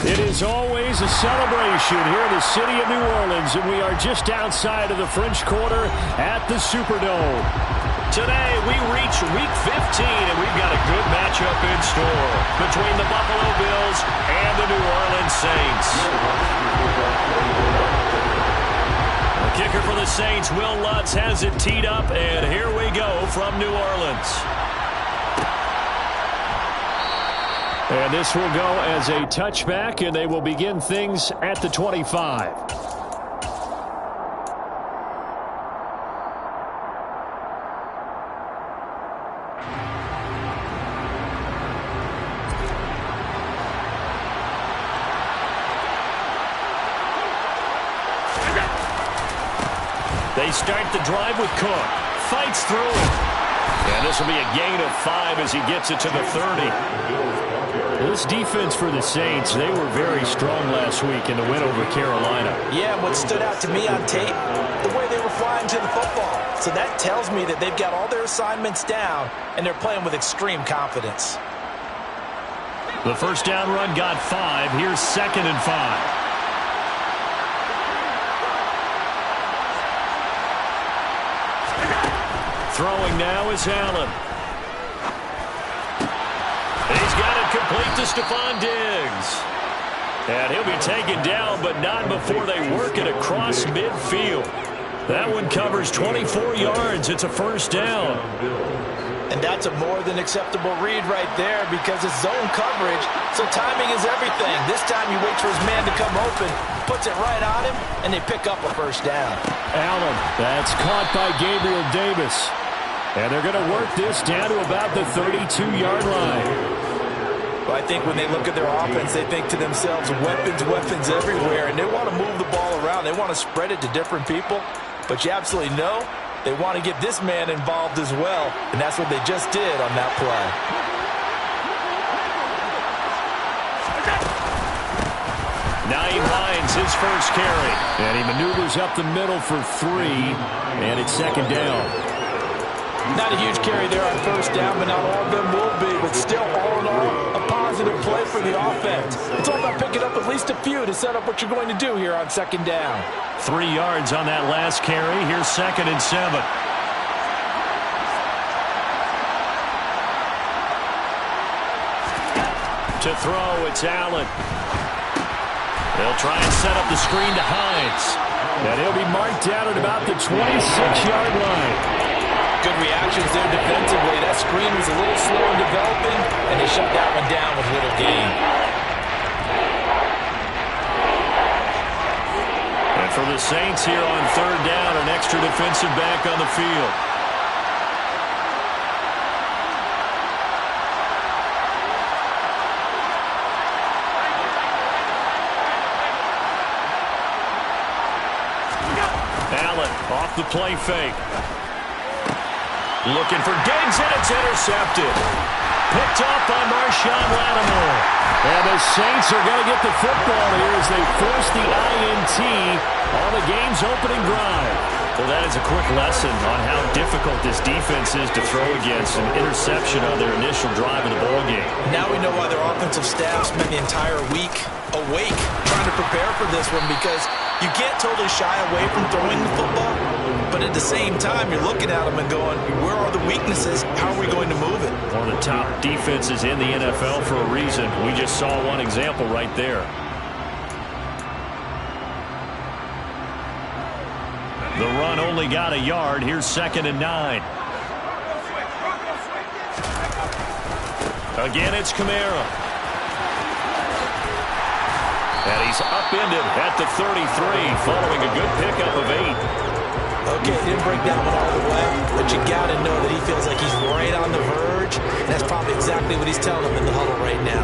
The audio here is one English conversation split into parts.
It is always a celebration here in the city of New Orleans, and we are just outside of the French Quarter at the Superdome. Today, we reach Week 15, and we've got a good matchup in store between the Buffalo Bills and the New Orleans Saints. The kicker for the Saints, Will Lutz, has it teed up, and here we go from New Orleans. And this will go as a touchback, and they will begin things at the 25. They start the drive with Cook. Fights through it. And this will be a gain of 5 as he gets it to the 30. This defense for the Saints, they were very strong last week in the win over Carolina. Yeah, what stood out to me on tape, the way they were flying to the football. So that tells me that they've got all their assignments down, and they're playing with extreme confidence. The first down run got 5. Here's 2nd and 5. Throwing now is Allen. And he's got it complete to Stephon Diggs. And he'll be taken down, but not before they work it across midfield. That one covers 24 yards. It's a first down. And that's a more than acceptable read right there because it's zone coverage, so timing is everything. This time he waits for his man to come open, puts it right on him, and they pick up a first down. Allen, that's caught by Gabriel Davis. And they're going to work this down to about the 32-yard line. Well, I think when they look at their offense, they think to themselves, weapons, weapons everywhere, and they want to move the ball around. They want to spread it to different people, but you absolutely know they want to get this man involved as well, and that's what they just did on that play. Nyheim Hines, his first carry. And he maneuvers up the middle for 3, and it's 2nd down. Not a huge carry there on first down, but not all of them will be. But still, all in all, a positive play for the offense. It's all about picking up at least a few to set up what you're going to do here on 2nd down. 3 yards on that last carry. Here's 2nd and 7. To throw, it's Allen. They'll try and set up the screen to Hines. And he'll be marked down at about the 26-yard line. Good reactions there defensively. That screen was a little slow in developing, and they shut that one down with little gain. And for the Saints here on 3rd down, an extra defensive back on the field. Allen off the play fake. Looking for Diggs, and it's intercepted. Picked off by Marshawn Lattimore. And the Saints are going to get the football here as they force the INT on the game's opening drive. Well, that is a quick lesson on how difficult this defense is to throw against an interception on their initial drive of the ballgame. Now we know why their offensive staff spent the entire week awake trying to prepare for this one, because you can't totally shy away from throwing the football, but at the same time, you're looking at them and going, where are the weaknesses? How are we going to move it? One of the top defenses in the NFL for a reason. We just saw one example right there. The run only got a yard. Here's 2nd and 9. Again, it's Kamara. And he's upended at the 33, following a good pickup of 8. Okay, didn't break that one all the way, but you got to know that he feels like he's right on the verge, and that's probably exactly what he's telling them in the huddle right now.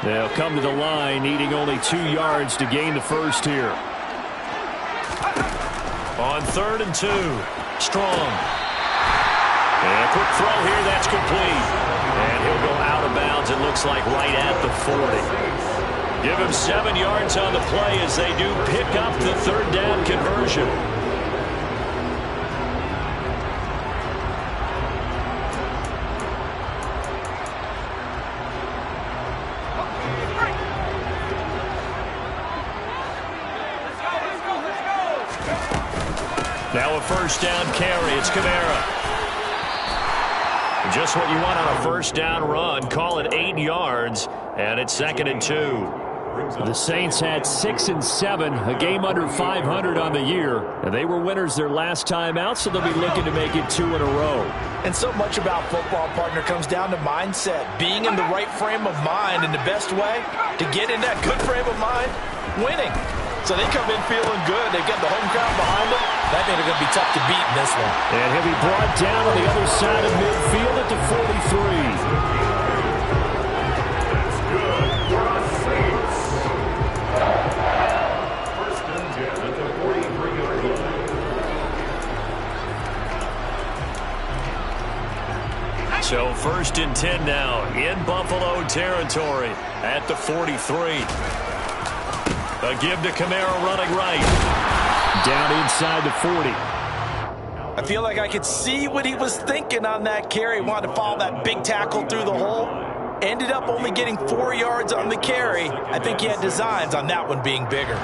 They'll come to the line, needing only 2 yards to gain the first here. On 3rd and 2, Strong. And a quick throw here, that's complete. And he'll go out of bounds, it looks like right at the 40. Give him 7 yards on the play as they do pick up the third down conversion. Now a first down carry. It's Kamara. Just what you want on a first down run. Call it 8 yards, and it's 2nd and 2. The Saints had 6 and 7, a game under 500 on the year. And they were winners their last time out, so they'll be looking to make it 2 in a row. And so much about football, partner, comes down to mindset. Being in the right frame of mind, and the best way to get in that good frame of mind, winning. So they come in feeling good. They've got the home crowd behind them. That means they're going to be tough to beat in this one. And he'll be brought down on the other side of midfield at the 43. So 1st and 10 now in Buffalo territory at the 43. A give to Kamara running right. Down inside the 40. I feel like I could see what he was thinking on that carry. Wanted to follow that big tackle through the hole. Ended up only getting 4 yards on the carry. I think he had designs on that one being bigger.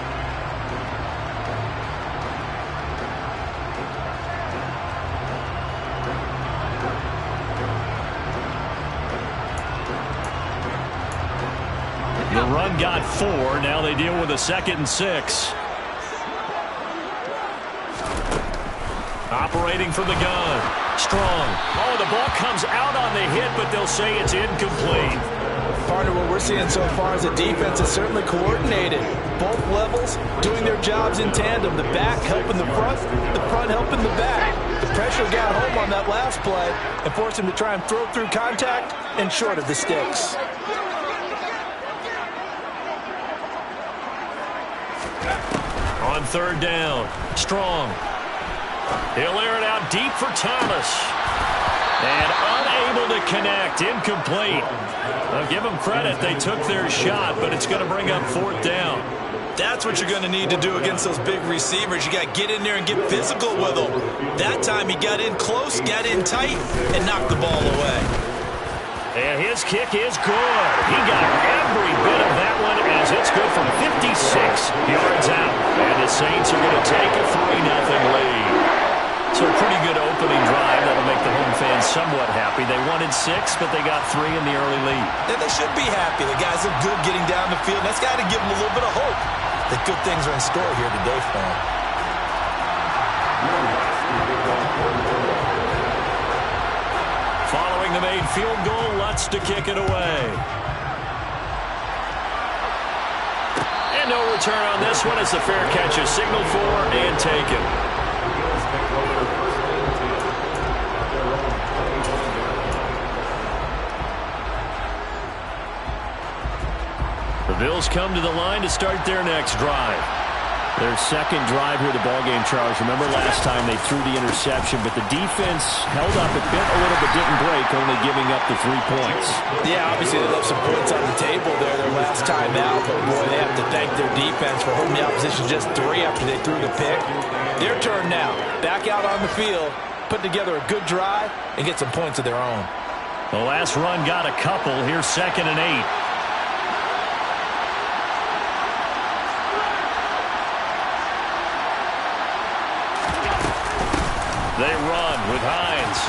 The run got 4. Now they deal with a 2nd and 6. Operating from the gun. Strong. Oh, the ball comes out on the hit, but they'll say it's incomplete. Part of what we're seeing so far is the defense is certainly coordinated. Both levels doing their jobs in tandem. The back helping the front helping the back. The pressure got home on that last play and forced him to try and throw through contact and short of the sticks. On 3rd down, Strong. He'll air it out deep for Thomas. And unable to connect, incomplete. I'll give them credit, they took their shot, but it's going to bring up 4th down. That's what you're going to need to do against those big receivers. You got to get in there and get physical with them. That time he got in close, got in tight, and knocked the ball away. And his kick is good. He got every bit of that one as it's good from 56 yards out. And the Saints are going to take a 3-0 lead. So a pretty good opening drive. That'll make the home fans somewhat happy. They wanted 6, but they got 3 in the early lead. And they should be happy. The guys look good getting down the field. That's got to give them a little bit of hope that good things are in store here today for them. Following the made field goal, Lutz to kick it away. And no return on this one as the fair catch is signaled for and taken. The Bills come to the line to start their next drive. Their second drive here of the ballgame, Charles. Remember last time they threw the interception, but the defense held up a bit, a little, but didn't break, only giving up the 3 points. Yeah, obviously they left some points on the table there their last time out, but boy, they have to thank their defense for holding the opposition just 3 after they threw the pick. Their turn now. Back out on the field, put together a good drive, and get some points of their own. The last run got a couple. Here's 2nd and 8. They run with Hines.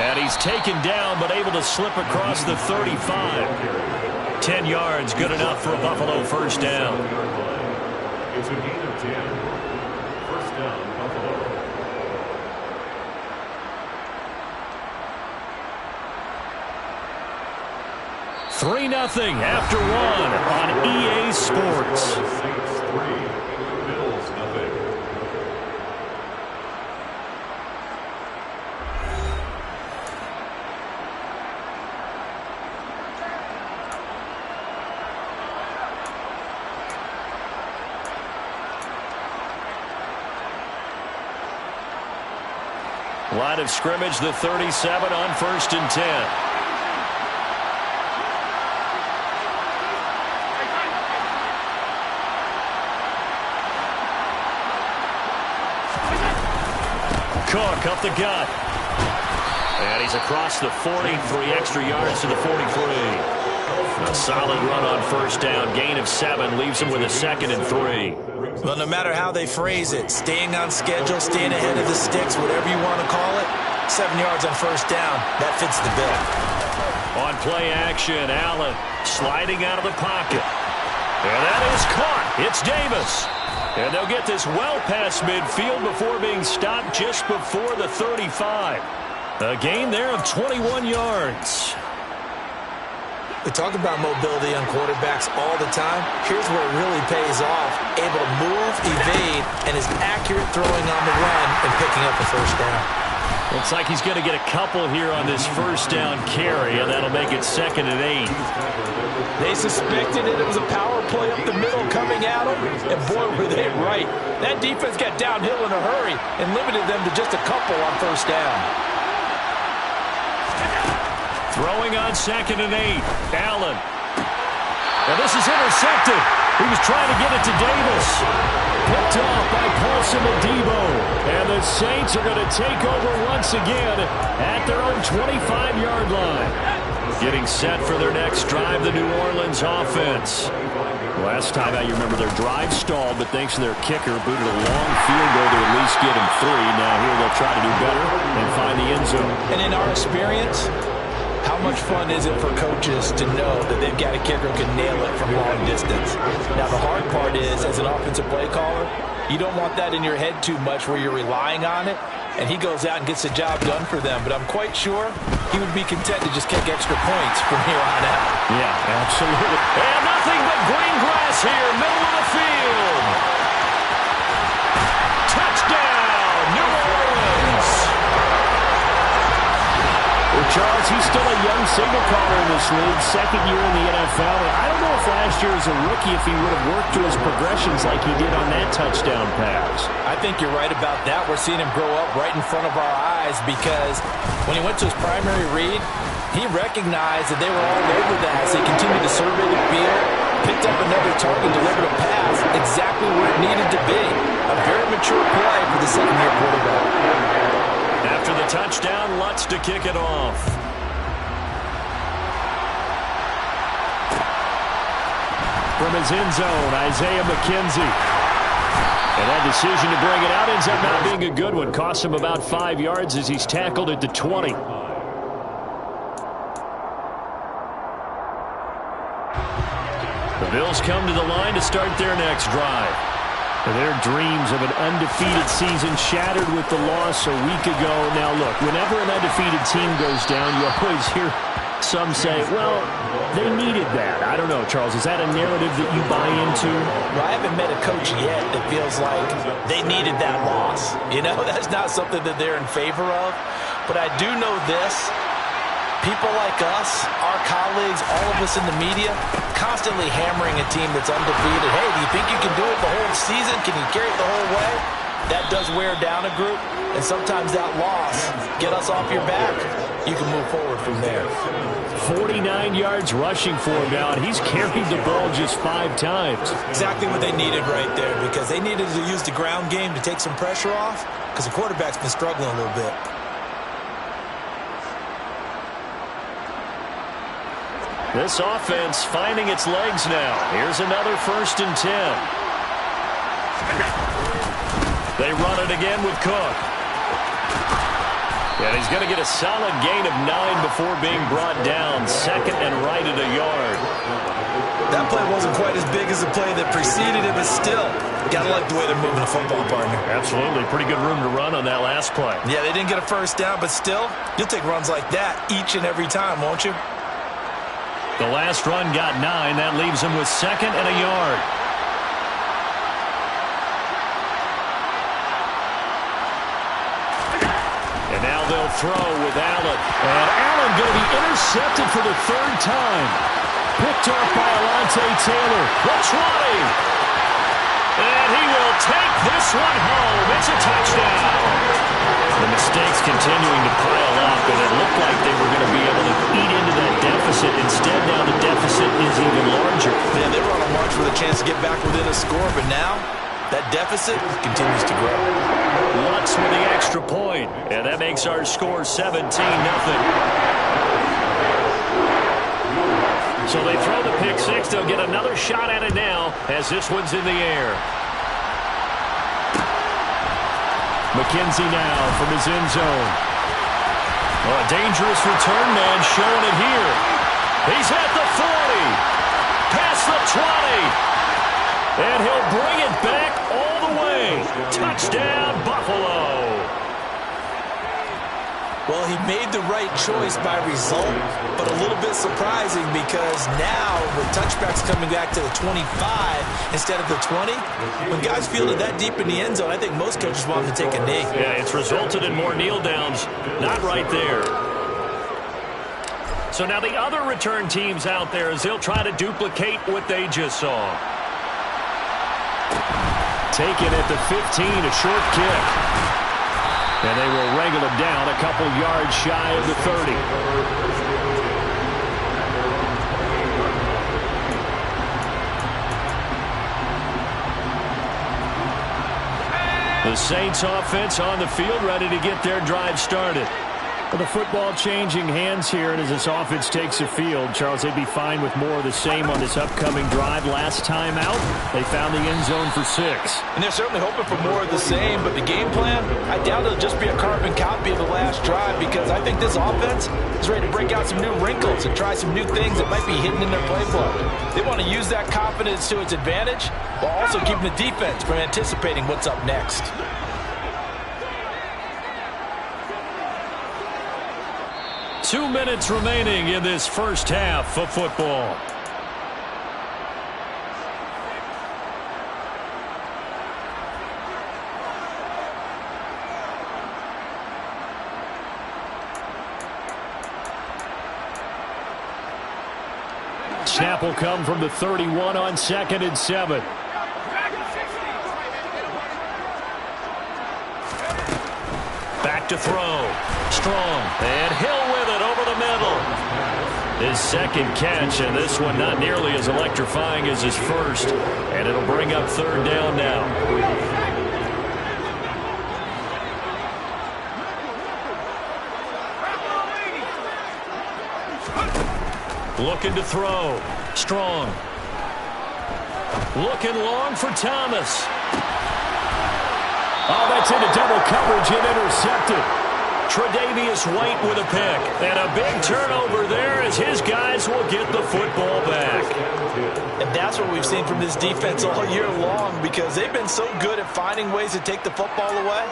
And he's taken down, but able to slip across the 35. 10 yards, good enough for a Buffalo first down. It's a gain of 10. First down, Buffalo. Three 0 after 1 on EA Sports. Saints 3, Bills 0. Line of scrimmage, the 37 on 1st and 10. Cook up the gut. And he's across the 40, 3 extra yards to the 43. A solid run on first down. Gain of 7 leaves him with a 2nd and 3. Well, no matter how they phrase it, staying on schedule, staying ahead of the sticks, whatever you want to call it, 7 yards on first down, that fits the bill. On play action, Allen sliding out of the pocket. And that is caught. It's Davis. And they'll get this well past midfield before being stopped just before the 35. A gain there of 21 yards. We talk about mobility on quarterbacks all the time. Here's where it really pays off. Able to move, evade, and is accurate throwing on the run and picking up the first down. Looks like he's going to get a couple here on this first down carry, and that'll make it 2nd and 8. They suspected it was a power play up the middle coming at them, and boy, were they right. That defense got downhill in a hurry and limited them to just a couple on first down. Throwing on 2nd and 8. Allen. Now this is intercepted. He was trying to get it to Davis. Picked off by Paulson Adebo. And the Saints are going to take over once again at their own 25-yard line. Getting set for their next drive, the New Orleans offense. Last time out, you remember their drive stalled, but thanks to their kicker, booted a long field goal to at least get him 3. Now here they'll try to do better and find the end zone. And in our experience, how much fun is it for coaches to know that they've got a kicker who can nail it from long distance? Now, the hard part is, as an offensive play caller, you don't want that in your head too much where you're relying on it, and he goes out and gets the job done for them. But I'm quite sure he would be content to just kick extra points from here on out. Yeah, absolutely. And nothing but green grass here, middle of the field. Touchdown, New Orleans. Well, Charles, he's still a young signal caller in this league, 2nd year in the NFL. And I don't know if last year as a rookie if he would have worked through his progressions like he did on that touchdown pass. I think you're right about that. We're seeing him grow up right in front of our eyes because when he went to his primary read, he recognized that they were all over that as he continued to survey the field, picked up another target, delivered a pass exactly where it needed to be. A very mature play for the second-year quarterback. After the touchdown, Lutz to kick it off. From his end zone, Isaiah McKenzie. And that decision to bring it out ends up not being a good one. Costs him about 5 yards as he's tackled at the 20. The Bills come to the line to start their next drive. Their dreams of an undefeated season shattered with the loss a week ago. Now, look, whenever an undefeated team goes down, you always hear some say, well, they needed that. I don't know, Charles. Is that a narrative that you buy into? Well, I haven't met a coach yet that feels like they needed that loss. You know, that's not something that they're in favor of. But I do know this. People like us, our colleagues, all of us in the media, constantly hammering a team that's undefeated. Hey, do you think you can do it the whole season? Can you carry it the whole way? That does wear down a group, and sometimes that loss, get us off your back, you can move forward from there. 49 yards rushing for him now, and he's carried the ball just 5 times. Exactly what they needed right there, because they needed to use the ground game to take some pressure off, because the quarterback's been struggling a little bit. This offense finding its legs now. Here's another 1st and 10. They run it again with Cook. And he's going to get a solid gain of 9 before being brought down. 2nd and right at a yard. That play wasn't quite as big as the play that preceded it, but still, got to like the way they're moving the football, partner. Absolutely. Pretty good room to run on that last play. Yeah, they didn't get a first down, but still, you'll take runs like that each and every time, won't you? The last run got 9. That leaves him with 2nd and a yard. And now they'll throw with Allen. And Allen going to be intercepted for the 3rd time. Picked off by Alontae Taylor. The 20. And he will take this one home. It's a touchdown. The mistakes continuing to pile up, and it looked like they were going to be able to eat into that deficit. Instead, now the deficit is even larger. Yeah, they were on a march with a chance to get back within a score, but now that deficit continues to grow. Lutz with the extra point, and that makes our score 17-0. So they throw the pick six. They'll get another shot at it now as this one's in the air. McKenzie now from his end zone. Oh, a dangerous return man showing it here. He's at the 40, past the 20, and he'll bring it back all the way. Touchdown, Buffalo. Well, he made the right choice by result, but a little bit surprising because now with touchbacks coming back to the 25 instead of the 20, when guys fielded that deep in the end zone, I think most coaches want them to take a knee. Yeah, it's resulted in more kneel downs. Not right there. So now the other return teams out there as they'll try to duplicate what they just saw. Taken at the 15, a short kick. And they will wrangle him down a couple yards shy of the 30. The Saints offense on the field ready to get their drive started. Well, the football changing hands here, and as this offense takes the field, Charles, they'd be fine with more of the same on this upcoming drive. Last time out, they found the end zone for 6. And they're certainly hoping for more of the same, but the game plan, I doubt it'll just be a carbon copy of the last drive because I think this offense is ready to break out some new wrinkles and try some new things that might be hidden in their playbook. They want to use that confidence to its advantage while also keeping the defense from anticipating what's up next. Two minutes remaining in this first half of football. Snap will come from the 31 on 2nd and 7. Back to throw. Strong. And Hill with it over the middle. His second catch, and this one not nearly as electrifying as his first. And it'll bring up 3rd down now. Looking to throw. Strong. Looking long for Thomas. Oh, that's into double coverage and intercepted. Tre'Davious White with a pick. And a big turnover there as his guys will get the football back. And that's what we've seen from this defense all year long because they've been so good at finding ways to take the football away.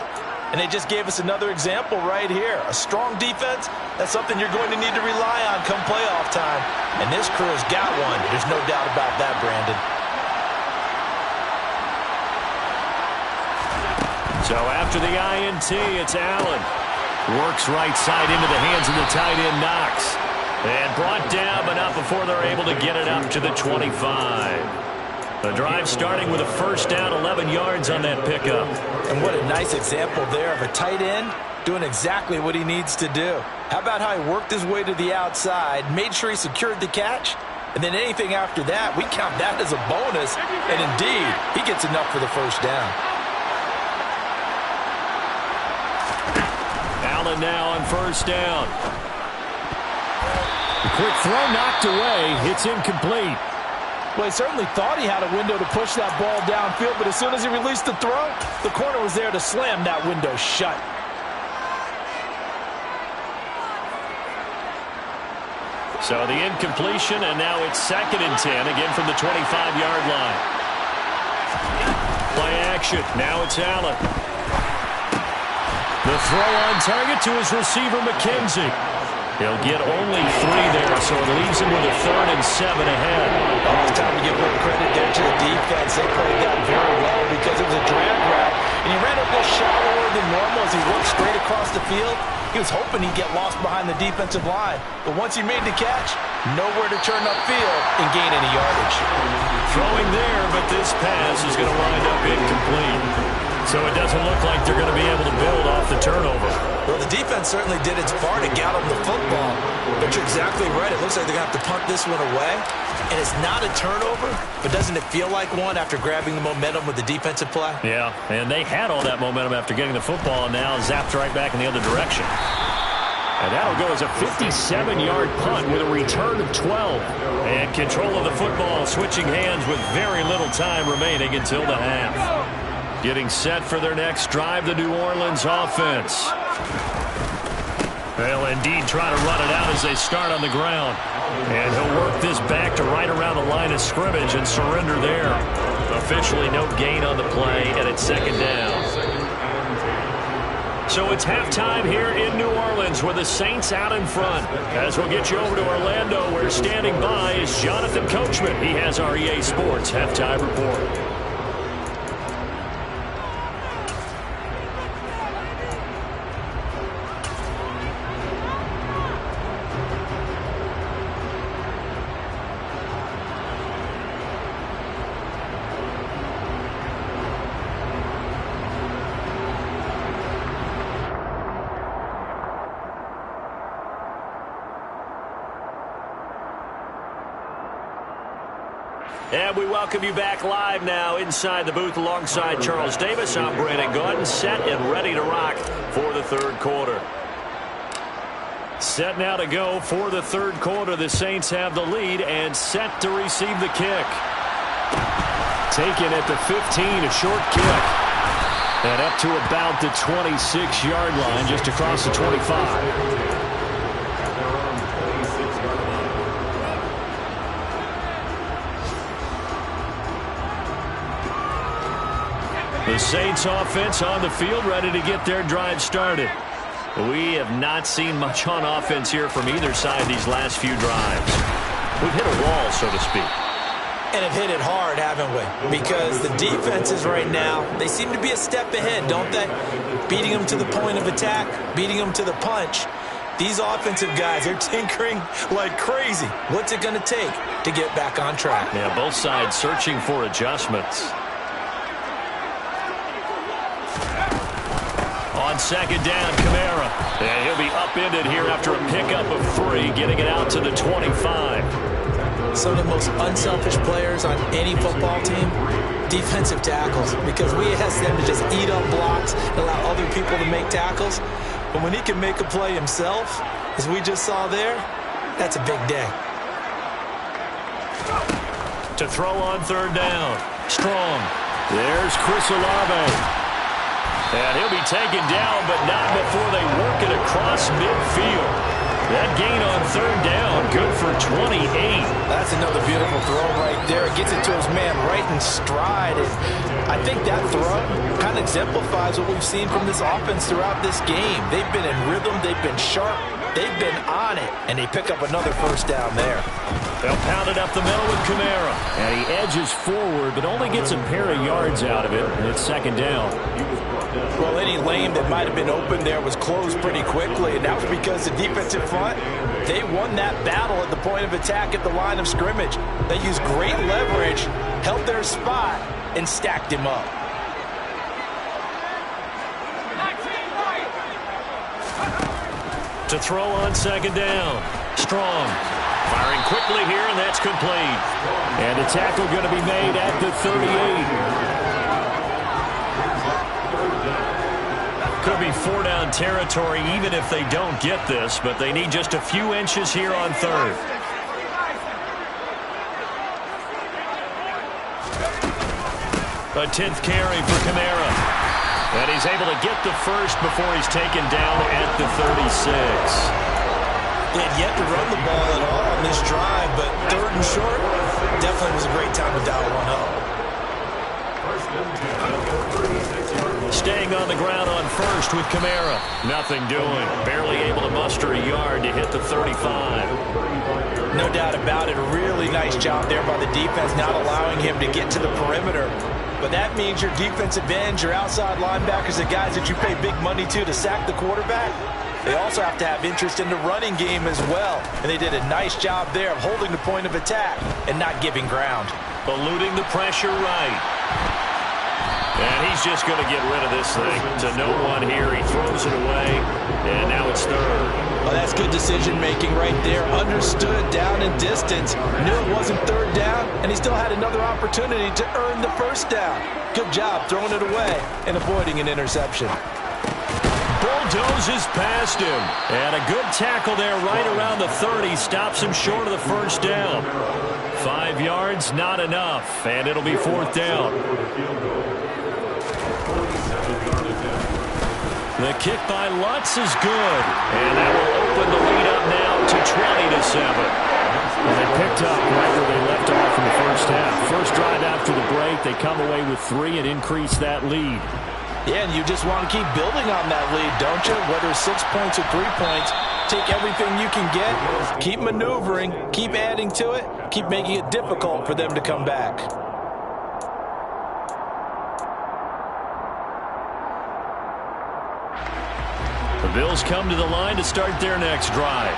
And they just gave us another example right here. A strong defense, that's something you're going to need to rely on come playoff time. And this crew has got one. There's no doubt about that, Brandon. So after the INT, it's Allen. Works right side into the hands of the tight end, Knox. And brought down, but not before they're able to get it up to the 25. The drive starting with a 1st down, 11 yards on that pickup. And what a nice example there of a tight end doing exactly what he needs to do. How about how he worked his way to the outside, made sure he secured the catch, and then anything after that, we count that as a bonus. And indeed, he gets enough for the 1st down. Allen now on 1st down. The quick throw knocked away. It's incomplete. Well, he certainly thought he had a window to push that ball downfield, but as soon as he released the throw, the corner was there to slam that window shut. So the incompletion, and now it's 2nd and 10, again from the 25-yard line. Play action. Now it's Allen. The throw on target to his receiver, McKenzie. He'll get only 3 there, so it leaves him with a 3rd and 7 ahead. Oh, it's time to give a little credit there to the defense. They played that very well because it was a drag route, and he ran a little shallower than normal as he worked straight across the field. He was hoping he'd get lost behind the defensive line, but once he made the catch, nowhere to turn upfield and gain any yardage. Throwing there, but this pass is going to wind up incomplete. So it doesn't look like they're going to be able to build off the turnover. Well, the defense certainly did its part to get them the football. But you're exactly right. It looks like they're going to have to punt this one away. And it's not a turnover, but doesn't it feel like one after grabbing the momentum with the defensive play? Yeah, and they had all that momentum after getting the football and now zapped right back in the other direction. And that'll go as a 57-yard punt with a return of 12. And control of the football, switching hands with very little time remaining until the half. Getting set for their next drive, the New Orleans offense. They'll indeed try to run it out as they start on the ground. And he'll work this back to right around the line of scrimmage and surrender there. Officially no gain on the play, and it's second down. So it's halftime here in New Orleans with the Saints out in front. As we'll get you over to Orlando, where standing by is Jonathan Coachman. He has our EA Sports halftime report. And we welcome you back live now inside the booth alongside Charles Davis. I'm Brandon Gordon, set and ready to rock for the third quarter. Set now to go for the third quarter. The Saints have the lead and set to receive the kick. Taken at the 15, a short kick. And up to about the 26-yard line, just across the 25. The Saints offense on the field, ready to get their drive started. We have not seen much on offense here from either side these last few drives. We've hit a wall, so to speak. And have hit it hard, haven't we? Because the defenses right now, they seem to be a step ahead, don't they? Beating them to the point of attack, beating them to the punch. These offensive guys, they're tinkering like crazy. What's it going to take to get back on track? Yeah, both sides searching for adjustments. On second down, Kamara. And he'll be upended here after a pickup of 3, getting it out to the 25. Some of the most unselfish players on any football team, defensive tackles, because we ask them to just eat up blocks and allow other people to make tackles. But when he can make a play himself, as we just saw there, that's a big day. To throw on third down. Strong. There's Chris Olave. And he'll be taken down, but not before they work it across midfield. That gain on third down, good for 28. That's another beautiful throw right there. It gets it to his man right in stride. And I think that throw kind of exemplifies what we've seen from this offense throughout this game. They've been in rhythm. They've been sharp. They've been on it. And they pick up another first down there. They'll pound it up the middle with Kamara. And he edges forward, but only gets a pair of yards out of it. And it's second down. Well, any lane that might have been open there was closed pretty quickly, and that was because the defensive front, they won that battle at the point of attack at the line of scrimmage. They used great leverage, held their spot, and stacked him up. To throw on second down. Strong. Firing quickly here, and that's complete. And the tackle going to be made at the 38. Could be 4-down territory even if they don't get this, but they need just a few inches here on third. A 10th carry for Kamara. And he's able to get the first before he's taken down at the 36. They had yet to run the ball at all on this drive, but third and short definitely was a great time to dial one up. Staying on the ground on first with Kamara. Nothing doing. Barely able to muster a yard to hit the 35. No doubt about it. A really nice job there by the defense, not allowing him to get to the perimeter. But that means your defensive ends, your outside linebackers, the guys that you pay big money to sack the quarterback, they also have to have interest in the running game as well. And they did a nice job there of holding the point of attack and not giving ground. Eluding the pressure right. And he's just going to get rid of this thing. To no one here. He throws it away, and now it's third. Well, that's good decision-making right there. Understood down and distance. Knew it wasn't third down, and he still had another opportunity to earn the first down. Good job throwing it away and avoiding an interception. Bulldozes past him. And a good tackle there right around the 30. Stops him short of the first down. 5 yards, not enough. And it'll be fourth down. The kick by Lutz is good. And that will open the lead up now to 20-7. Well, they picked up right where they left off in the first half. First drive after the break, they come away with 3 and increase that lead. Yeah, and you just want to keep building on that lead, don't you? Whether it's 6 points or 3 points, take everything you can get, keep maneuvering, keep adding to it, keep making it difficult for them to come back. The Bills come to the line to start their next drive.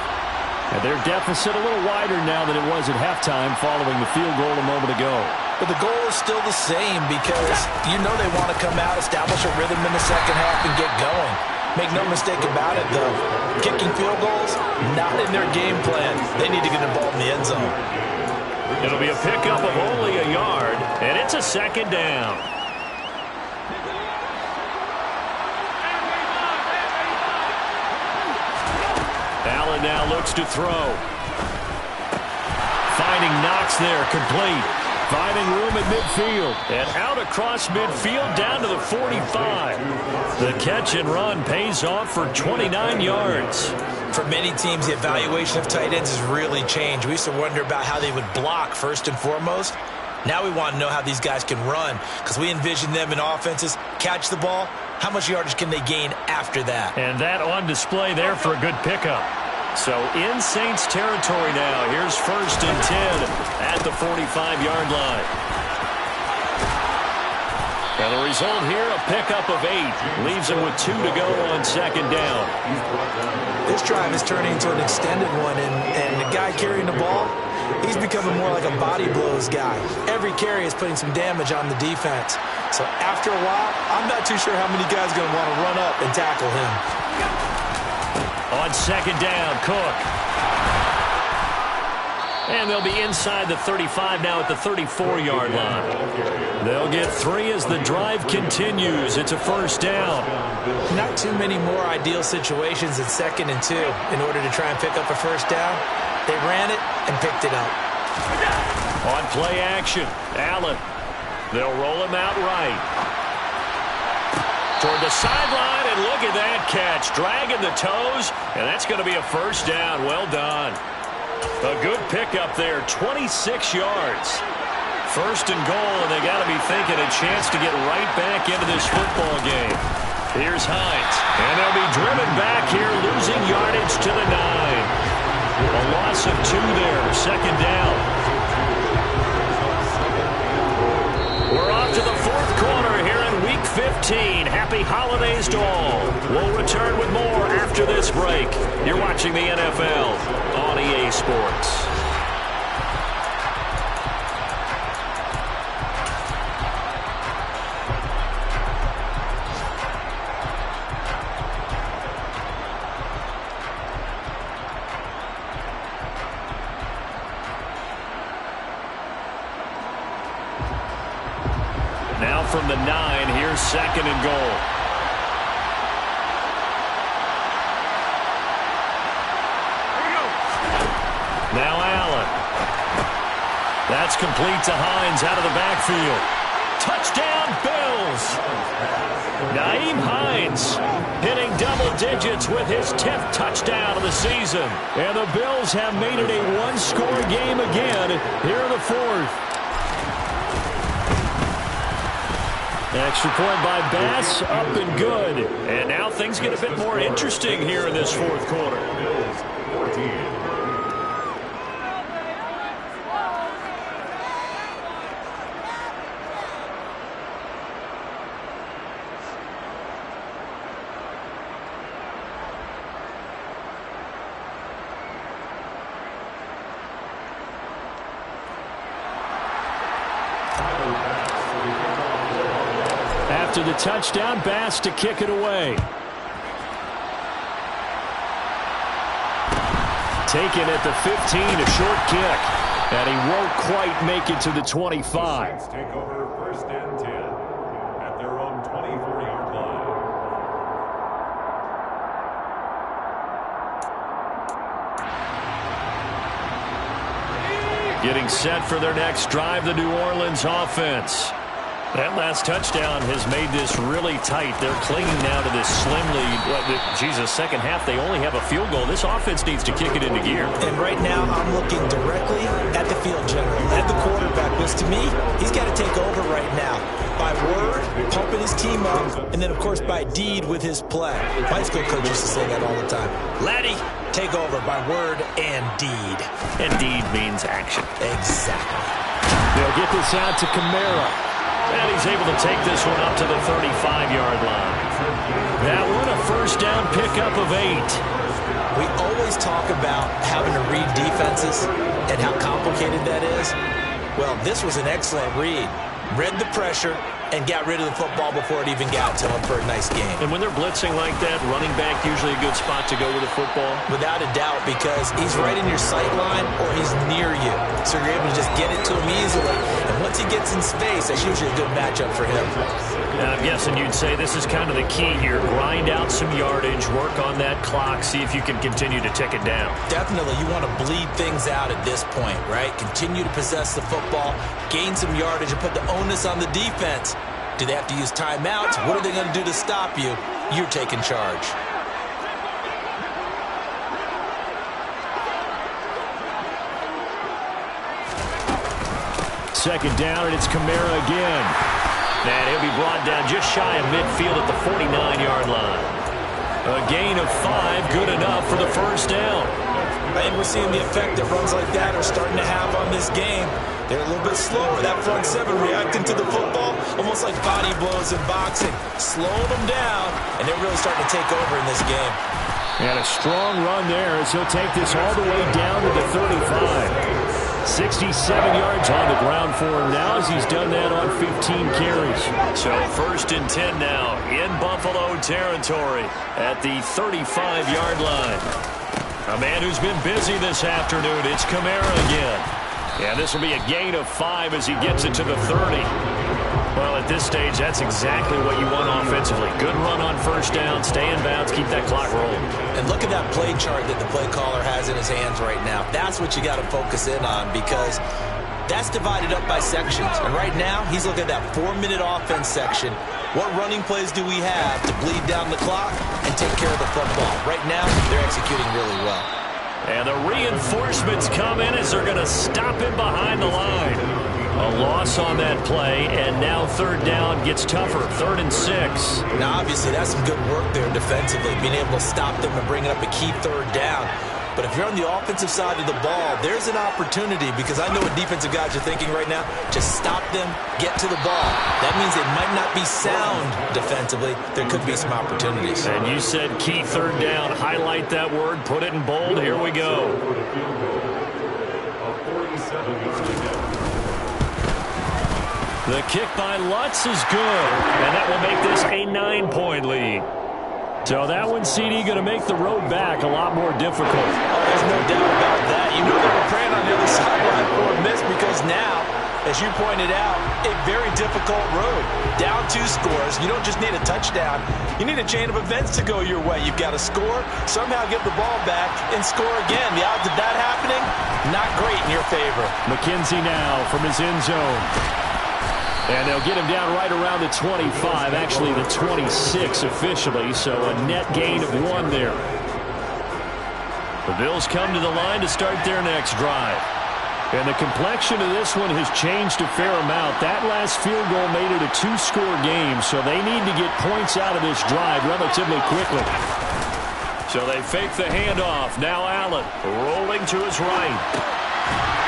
And their deficit a little wider now than it was at halftime following the field goal a moment ago. But the goal is still the same because you know they want to come out, establish a rhythm in the second half, and get going. Make no mistake about it, though. Kicking field goals, not in their game plan. They need to get involved in the end zone. It'll be a pickup of only a yard, and it's a second down. Allen now looks to throw. Finding Knox there, complete. Finding room at midfield. And out across midfield down to the 45. The catch and run pays off for 29 yards. For many teams, the evaluation of tight ends has really changed. We used to wonder about how they would block first and foremost. Now we want to know how these guys can run because we envision them in offenses, catch the ball. How much yardage can they gain after that? And that on display there for a good pickup. So in Saints territory now. Here's 1st and 10 at the 45-yard line. And the result here, a pickup of 8. Leaves them with 2 to go on second down. This drive is turning into an extended one, and the guy carrying the ball, he's becoming more like a body blows guy. Every carry is putting some damage on the defense. So after a while, I'm not too sure how many guys are going to want to run up and tackle him. On second down, Cook. And they'll be inside the 35 now at the 34-yard line. They'll get 3 as the drive continues. It's a first down. Not too many more ideal situations at 2nd and 2 in order to try and pick up a first down. They ran it and picked it up. On play action, Allen. They'll roll him out right. Toward the sideline, and look at that catch. Dragging the toes, and that's going to be a first down. Well done. A good pickup there, 26 yards. 1st and goal, and they got to be thinking a chance to get right back into this football game. Here's Hines, and they'll be driven back here, losing yardage to the 9. A loss of 2 there, second down. We're off to the 4th quarter here in Week 15. Happy holidays to all. We'll return with more after this break. You're watching the NFL on EA Sports. Now from the 9, here's 2nd and goal. Now Allen. That's complete to Hines out of the backfield. Touchdown, Bills. Nyheim Hines hitting double digits with his 10th touchdown of the season. And the Bills have made it a one-score game again here in the 4th. Extra point by Bass, up and good. And now things get a bit more interesting here in this 4th quarter. Bills 14. After the touchdown, Bass to kick it away. Taken at the 15, a short kick. And he won't quite make it to the 25. Saints take over 1st and 10 at their own 24-yard line. Getting set for their next drive, the New Orleans offense. That last touchdown has made this really tight. They're clinging now to this slim lead. Second half, they only have a field goal. This offense needs to kick it into gear. And right now, I'm looking directly at the field general, at the quarterback, because to me, he's got to take over right now. By word, pumping his team up, and then, of course, by deed with his play. My high school coach used to say that all the time. Laddie, take over by word and deed. And deed means action. Exactly. They'll get this out to Kamara. And he's able to take this one up to the 35-yard line. That one a first down pickup of 8. We always talk about having to read defenses and how complicated that is. Well, this was an excellent read. Read the pressure and got rid of the football before it even got to him for a nice game. And when they're blitzing like that, running back usually a good spot to go with the football? Without a doubt, because he's right in your sight line or he's near you. So you're able to just get it to him easily. And once he gets in space, that's usually a good matchup for him. Now, I'm guessing you'd say this is kind of the key here. Grind out some yardage, work on that clock, see if you can continue to tick it down. Definitely. You want to bleed things out at this point, right? Continue to possess the football, gain some yardage, and put the onus on the defense. Do they have to use timeouts? What are they going to do to stop you? You're taking charge. Second down, and it's Kamara again. And he'll be brought down just shy of midfield at the 49-yard line. A gain of 5, good enough for the first down. I think we're seeing the effect that runs like that are starting to have on this game. They're a little bit slower. That front seven reacting to the football, almost like body blows in boxing. Slowing them down, and they're really starting to take over in this game. And a strong run there as he'll take this all the way down to the 35. 67 yards on the ground for him now as he's done that on 15 carries. So 1st and 10 now in Buffalo territory at the 35-yard line. A man who's been busy this afternoon, it's Kamara again. And this will be a gain of 5 as he gets it to the 30. Well, at this stage, that's exactly what you want offensively. Good run on first down, stay in bounds, keep that clock rolling. And look at that play chart that the play caller has in his hands right now. That's what you got to focus in on because that's divided up by sections. And right now, he's looking at that 4-minute offense section. What running plays do we have to bleed down the clock and take care of the football? Right now, they're executing really well. And the reinforcements come in as they're going to stop him behind the line. A loss on that play, and now third down gets tougher. 3rd and 6. Now, obviously, that's some good work there defensively, being able to stop them and bringing up a key third down. But if you're on the offensive side of the ball, there's an opportunity because I know what defensive guys are thinking right now. Just stop them, get to the ball. That means they might not be sound defensively. There could be some opportunities. And you said key third down. Highlight that word. Put it in bold. Here we go. The kick by Lutz is good. And that will make this a 9-point lead. So that one, CD, going to make the road back a lot more difficult. Oh, there's no doubt about that. You know they were praying on the other sideline for a miss because now, as you pointed out, a very difficult road. Down 2 scores. You don't just need a touchdown. You need a chain of events to go your way. You've got to score, somehow get the ball back, and score again. The odds of that happening, not great in your favor. McKenzie now from his end zone. And they'll get him down right around the 25, actually the 26 officially, so a net gain of 1 there. The Bills come to the line to start their next drive. And the complexion of this one has changed a fair amount. That last field goal made it a 2-score game, so they need to get points out of this drive relatively quickly. So they fake the handoff. Now Allen rolling to his right.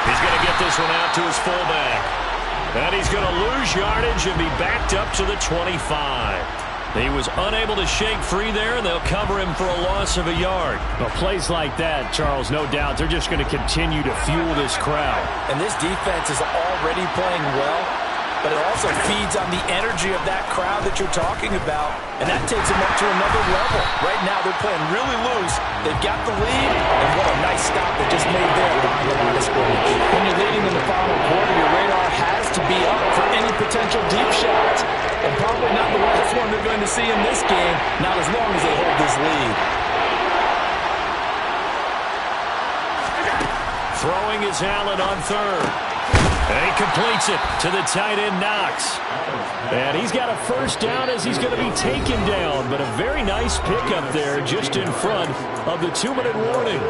He's going to get this one out to his fullback. And he's going to lose yardage and be backed up to the 25. He was unable to shake free there, and they'll cover him for a loss of a yard. Well, plays like that, Charles, no doubt, they're just going to continue to fuel this crowd. And this defense is already playing well. but it also feeds on the energy of that crowd that you're talking about, and that takes them up to another level. Right now, they're playing really loose. They've got the lead, and what a nice stop they just made there behind the line of scrimmage. When you're leading in the final quarter, your radar has to be up for any potential deep shots, and probably not the last one they're going to see in this game, not as long as they hold this lead. Throwing is Allen on third. And he completes it to the tight end, Knox. And he's got a first down as he's going to be taken down. But a very nice pickup there just in front of the 2-minute warning.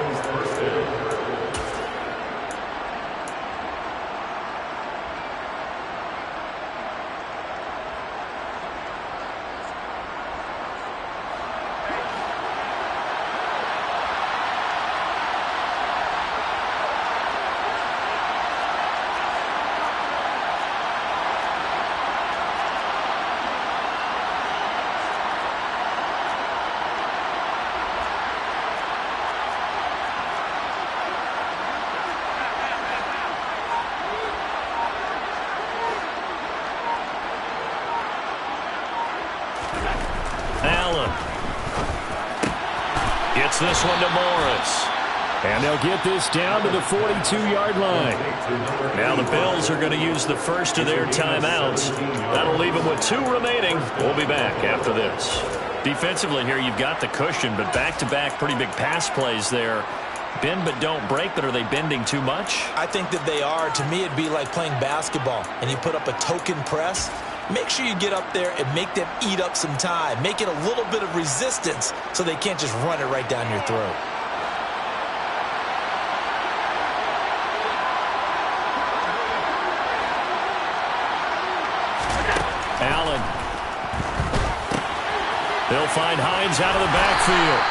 Gets this one to Morris. And they'll get this down to the 42-yard line. Now the Bills are going to use the first of their timeouts. That'll leave them with 2 remaining. We'll be back after this. Defensively here, you've got the cushion, but back-to-back pretty big pass plays there. Bend but don't break, but are they bending too much? I think that they are. To me, it'd be like playing basketball, and you put up a token press. Make sure you get up there and make them eat up some time. Make it a little bit of resistance so they can't just run it right down your throat. Allen. They'll find Hines out of the backfield.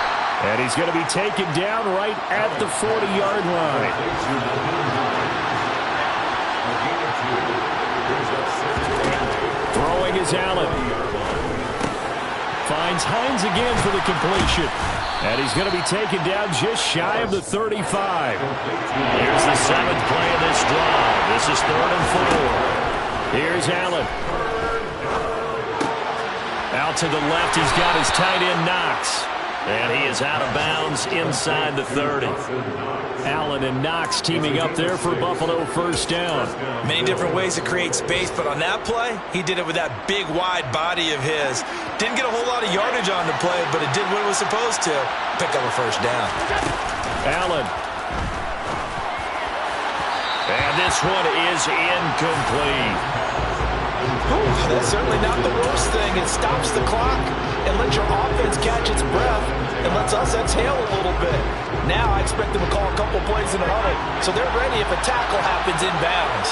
And he's going to be taken down right at the 40-yard line. Throwing is Allen. Finds Hines again for the completion. And he's going to be taken down just shy of the 35. Here's the 7th play of this drive. This is 3rd and 4. Here's Allen. Out to the left, he's got his tight end, Knox. And he is out of bounds inside the 30. Allen and Knox teaming up there for Buffalo first down. Many different ways to create space, but on that play, he did it with that big, wide body of his. Didn't get a whole lot of yardage on the play, but it did what it was supposed to. Pick up a first down. Allen. And this one is incomplete. That's certainly not the worst thing. It stops the clock and lets your offense catch its breath and lets us exhale a little bit. Now I expect them to call a couple plays in a huddle, so they're ready if a tackle happens inbounds.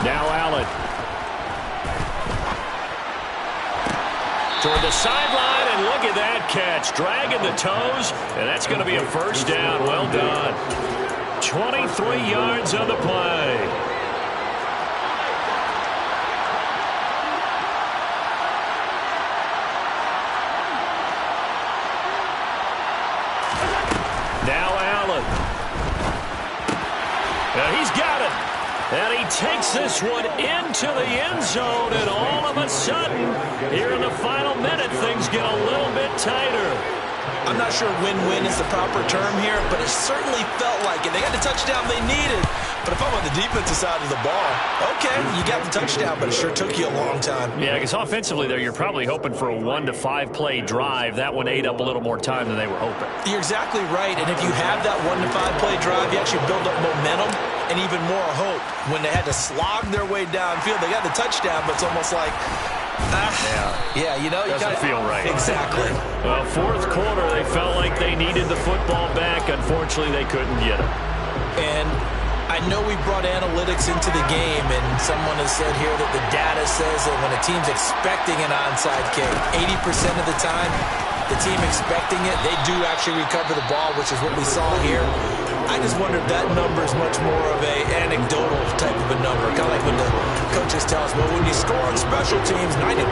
Now Allen. Toward the sideline, and look at that catch. Dragging the toes, and that's going to be a first down. Well done. 23 yards on the play. Now Allen. He's got it. And he takes this one into the end zone, and all of a sudden, here in the final minute, things get a little bit tighter. I'm not sure win-win is the proper term here, but it certainly felt like it. They got the touchdown they needed, but if I'm on the defensive side of the ball, okay, you got the touchdown, but it sure took you a long time. Yeah, because offensively there, you're probably hoping for a 1 to 5 play drive. That one ate up a little more time than they were hoping. You're exactly right, and if you have that 1 to 5 play drive, you actually build up momentum and even more hope. When they had to slog their way downfield, they got the touchdown, but it's almost like, yeah, you know, you doesn't feel right. Exactly. Well, 4th quarter, they felt like they needed the football back. Unfortunately, they couldn't get it. And I know we brought analytics into the game, and someone has said here that the data says that when a team's expecting an onside kick, 80% of the time, the team expecting it, they do actually recover the ball, which is what we saw here. I just wonder if that number is much more of a anecdotal type of a number. Kind of like when the coaches tell us, well, when you score on special teams, 93%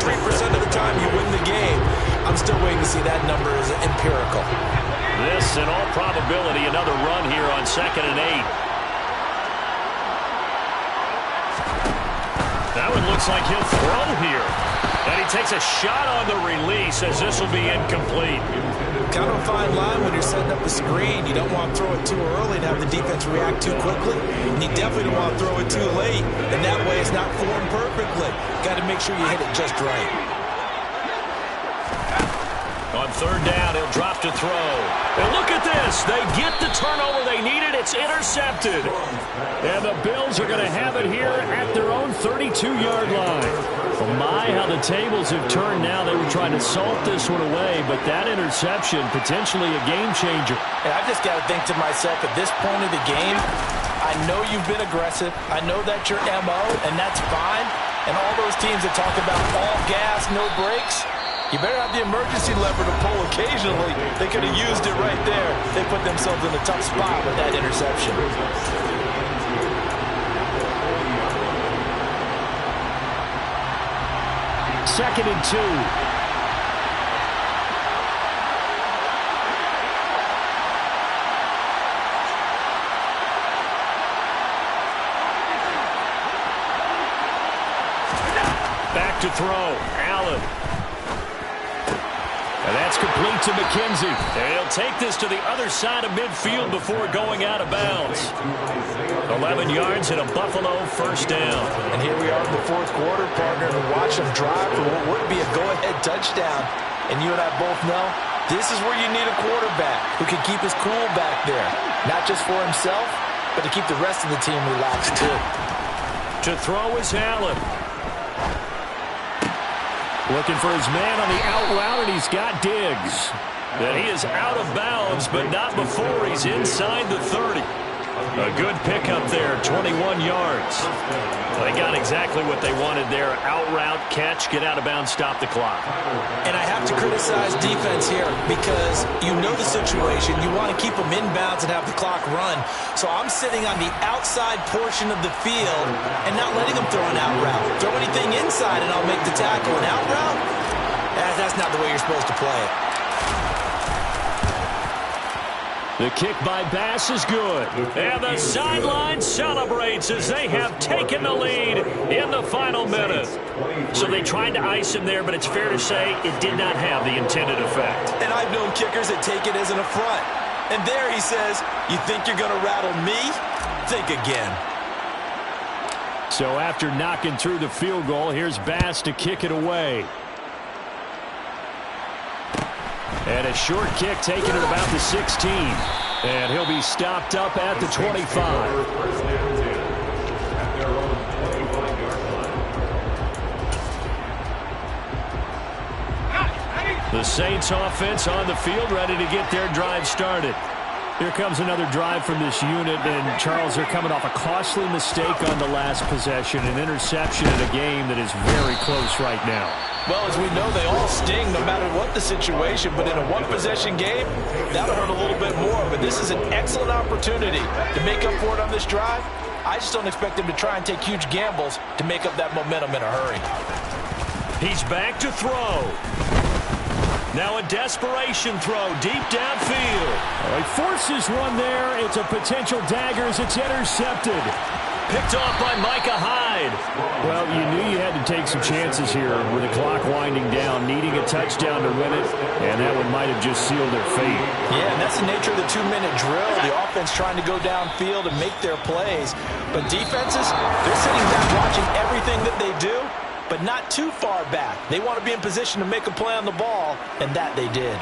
of the time you win the game. I'm still waiting to see that number as empirical. This, in all probability, another run here on 2nd and 8. That one looks like he'll throw here. And he takes a shot on the release as this will be incomplete. Kind of a fine line when you're setting up the screen. You don't want to throw it too early and have the defense react too quickly. And you definitely don't want to throw it too late. And that way it's not formed perfectly. Got to make sure you hit it just right. On third down, he'll drop to throw. And look at this. They get the turnover they needed. It's intercepted. And the Bills are going to have it here at their own 32-yard line. Well, my, how the tables have turned now. They were trying to salt this one away, but that interception, potentially a game changer. And I just got to think to myself, at this point of the game, I know you've been aggressive. I know that's your MO, and that's fine. And all those teams that talk about all gas, no brakes, you better have the emergency lever to pull occasionally. They could have used it right there. They put themselves in a tough spot with that interception. Second and 2. Back to throw. Allen. And that's complete to McKenzie. And he'll take this to the other side of midfield before going out of bounds. 11 yards and a Buffalo first down. And here we are in the fourth quarter, partner, and watch them drive for what would be a go-ahead touchdown. And you and I both know this is where you need a quarterback who can keep his cool back there. Not just for himself, but to keep the rest of the team relaxed too. To throw is Allen. Looking for his man on the out route, and he's got Diggs. And he is out of bounds, but not before he's inside the 30. A good pickup there, 21 yards. They got exactly what they wanted there. Out route, catch, get out of bounds, stop the clock. And I have to criticize defense here because you know the situation. You want to keep them inbounds and have the clock run. So I'm sitting on the outside portion of the field and not letting them throw an out route. Throw anything inside and I'll make the tackle. An out route? That's not the way you're supposed to play it. The kick by Bass is good. And the sideline celebrates as they have taken the lead in the final minute. So they tried to ice him there, but it's fair to say it did not have the intended effect. And I've known kickers that take it as an affront. And there he says, you think you're going to rattle me? Think again. So after knocking through the field goal, here's Bass to kick it away. And a short kick taken at about the 16. And he'll be stopped up at the 25. The Saints offense on the field, ready to get their drive started. Here comes another drive from this unit, and Charles, they're coming off a costly mistake on the last possession, an interception in a game that is very close right now. Well, as we know, they all sting no matter what the situation, but in a one-possession game, that'll hurt a little bit more. But this is an excellent opportunity to make up for it on this drive. I just don't expect them to try and take huge gambles to make up that momentum in a hurry. He's back to throw. Now a desperation throw deep downfield. He forces one there. It's a potential dagger as it's intercepted. Picked off by Micah Hyde. Well, you knew you had to take some chances here with the clock winding down, needing a touchdown to win it, and that one might have just sealed their fate. Yeah, and that's the nature of the two-minute drill. The offense trying to go downfield and make their plays. But defenses, they're sitting back watching everything that they do, but not too far back. They want to be in position to make a play on the ball, and that they did.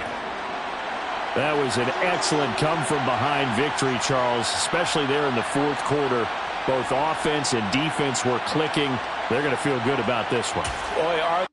That was an excellent come-from-behind victory, Charles, especially there in the fourth quarter. Both offense and defense were clicking. They're going to feel good about this one. Boy, are